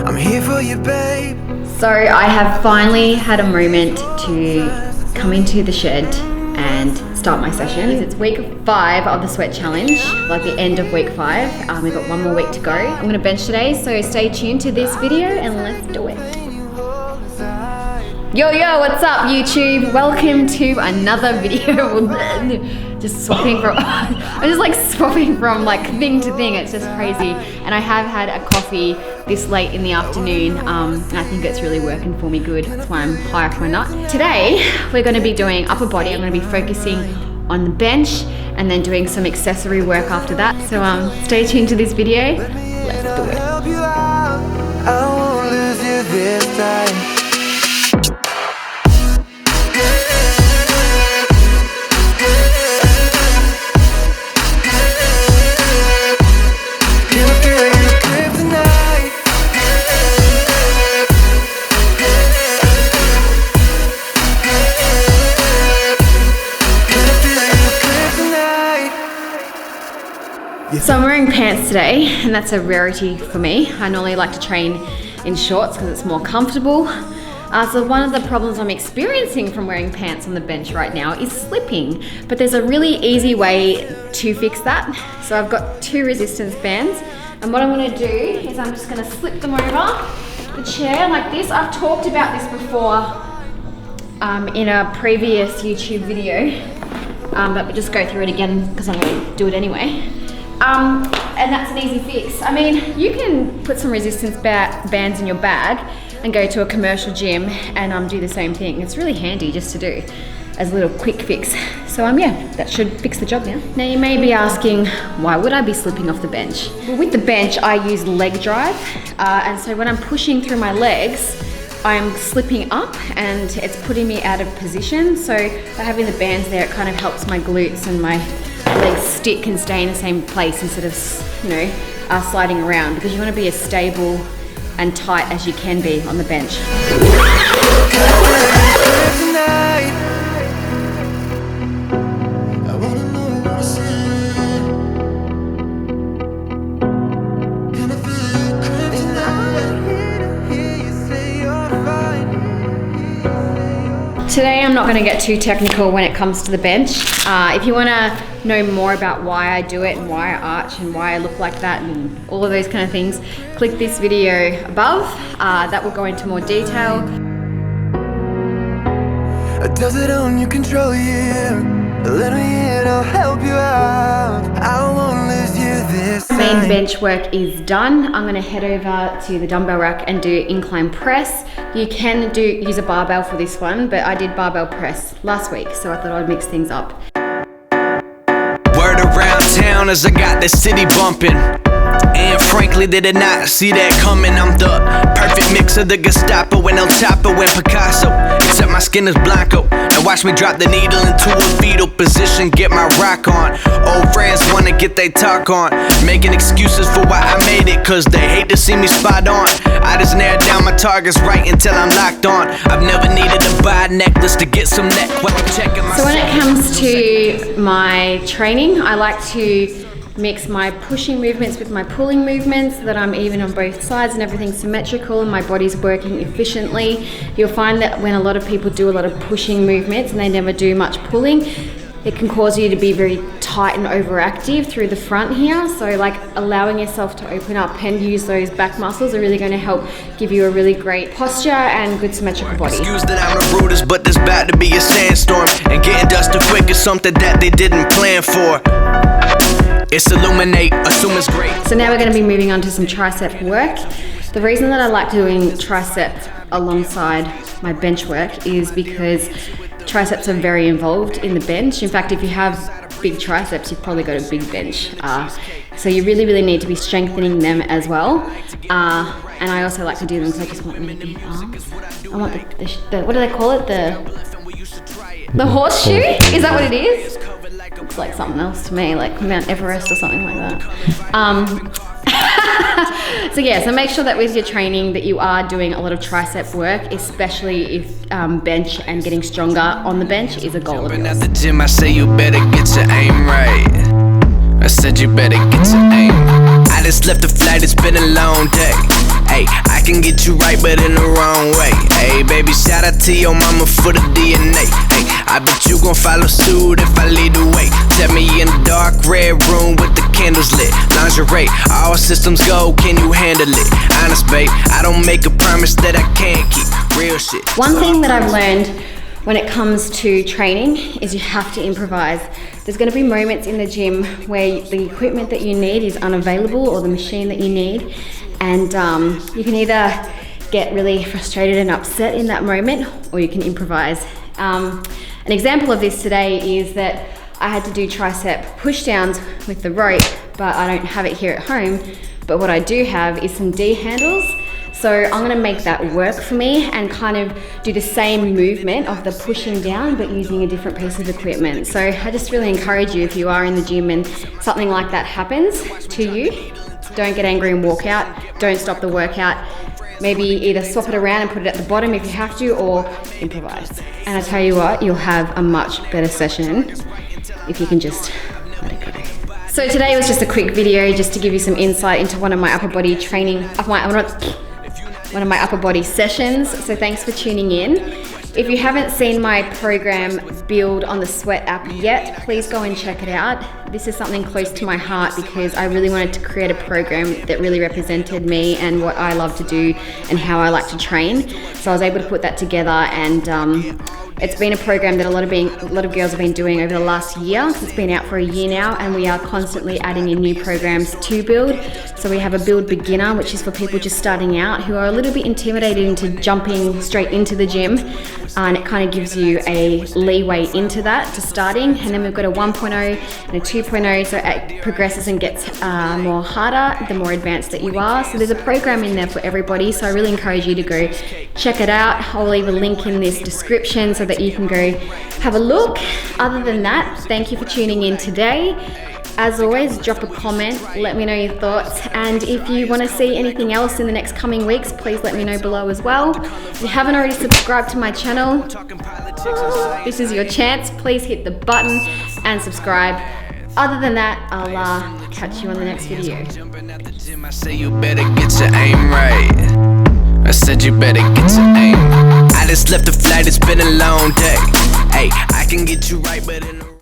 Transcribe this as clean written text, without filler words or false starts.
I'm here for you, babe. So I have finally had a moment to come into the shed and start my session. It's week 5 of the sweat challenge, like the end of week 5. We've got 1 more week to go. I'm gonna bench today, so stay tuned to this video and let's do it. Yo, what's up YouTube? Welcome to another video. Just swapping from, I'm just like swapping from like thing to thing. It's just crazy. And I have had a coffee this late in the afternoon. And I think it's really working for me good. That's why I'm high off my nut. Today, we're gonna be doing upper body. I'm gonna be focusing on the bench and then doing some accessory work after that. So stay tuned to this video. Let's do it. I won't lose you this time. So I'm wearing pants today, and that's a rarity for me. I normally like to train in shorts because it's more comfortable. So one of the problems I'm experiencing from wearing pants on the bench right now is slipping. But there's a really easy way to fix that. So I've got 2 resistance bands, and what I'm gonna do is I'm just gonna slip them over the chair like this. I've talked about this before in a previous YouTube video, but we'll just go through it again because I'm gonna do it anyway. And that's an easy fix. I mean, you can put some resistance bands in your bag and go to a commercial gym and do the same thing. It's really handy just to do as a little quick fix. So yeah, that should fix the job now. Now you may be asking, why would I be slipping off the bench? Well, with the bench, I use leg drive. And so when I'm pushing through my legs, I'm slipping up and it's putting me out of position. So by having the bands there, it kind of helps my glutes and my legs stick and stay in the same place instead of, sliding around, because you want to be as stable and tight as you can be on the bench. Today I'm not going to get too technical when it comes to the bench. If you want to know more about why I do it and why I arch and why I look like that and all of those kind of things, click this video above. That will go into more detail. Does it own you, control you? Let me in, I'll help you out. I won't lose you this time. Main bench work is done. I'm gonna head over to the dumbbell rack and do incline press. You can use a barbell for this one, but I did barbell press last week, so I thought I'd mix things up. Word around town as I got the city bumping. And frankly, they did not see that coming. I'm the perfect mix of the Gestapo and El Chapo and Picasso. Except my skin is blanco. Now watch me drop the needle into a fetal position, get my rock on. Old friends wanna get they talk on, making excuses for why I made it, cause they hate to see me spot on. I just narrowed down my targets right until I'm locked on. I've never needed to buy a necklace to get some neck. What I'm checking my. So when it comes to my training, I like to mix my pushing movements with my pulling movements so that I'm even on both sides and everything's symmetrical and my body's working efficiently. You'll find that when a lot of people do a lot of pushing movements and they never do much pulling, it can cause you to be very tight and overactive through the front here. So like allowing yourself to open up and use those back muscles are really going to help give you a really great posture and good symmetrical body. Excuse that I'm a Brutus, but there's about to be a sandstorm, and getting dusted quick is something that they didn't plan for. It's illuminate, assume it's great. So now we're going to be moving on to some tricep work. The reason that I like doing tricep alongside my bench work is because triceps are very involved in the bench. In fact, if you have big triceps, you've probably got a big bench. So you really need to be strengthening them as well. And I also like to do them because I just want really big arms. I want the what do they call it? The horseshoe? Is that what it is? Looks like something else to me, like Mount Everest or something like that. So yeah, so make sure that with your training that you are doing a lot of tricep work, especially if bench and getting stronger on the bench is a goal of yours. At the gym, I say you better get your aim right. I said you better get your aim. I just left the flight, it's been a long day. Hey, I I can get you right, but in the wrong way. Hey, baby, shout out to your mama for the DNA. Hey, I bet you gon' follow suit if I lead the way. Set me in the dark red room with the candles lit. Lingerie, all systems go, can you handle it? Honest, babe, I don't make a promise that I can't keep. Real shit. One thing that I've learned when it comes to training is you have to improvise. There's going to be moments in the gym where the equipment that you need is unavailable, or the machine that you need, and you can either get really frustrated and upset in that moment, or you can improvise. An example of this today is that I had to do tricep push downs with the rope, but I don't have it here at home. But what I do have is some D handles. So I'm gonna make that work for me and kind of do the same movement of the pushing down, but using a different piece of equipment. So I just really encourage you, if you are in the gym and something like that happens to you, don't get angry and walk out. Don't stop the workout. Maybe either swap it around and put it at the bottom if you have to, or improvise. And I tell you what, you'll have a much better session if you can just let it go. So today was just a quick video just to give you some insight into one of my upper body training, one of my upper body sessions. So thanks for tuning in. If you haven't seen my program Build on the Sweat app yet, please go and check it out. This is something close to my heart because I really wanted to create a program that really represented me and what I love to do and how I like to train. So I was able to put that together, and it's been a program that a lot of girls have been doing over the last year. It's been out for a year now, and we are constantly adding in new programs to Build. So we have a Build Beginner, which is for people just starting out who are a little bit intimidated into jumping straight into the gym, and it kind of gives you a leeway into that to starting. And then we've got a 1.0 and a 2.0, so it progresses and gets more harder the more advanced that you are. So there's a program in there for everybody, so I really encourage you to go check it out. I'll leave a link in this description so that you can go have a look. Other than that, thank you for tuning in today. As always, drop a comment, let me know your thoughts, and if you want to see anything else in the next coming weeks, please let me know below as well. If you haven't already subscribed to my channel, this is your chance. Please hit the button and subscribe. Other than that, I'll catch you on the next video. I say you better get your aim right. I said you better get your aim. I just left the flight, it's been a long day. Hey, I can get you right, but in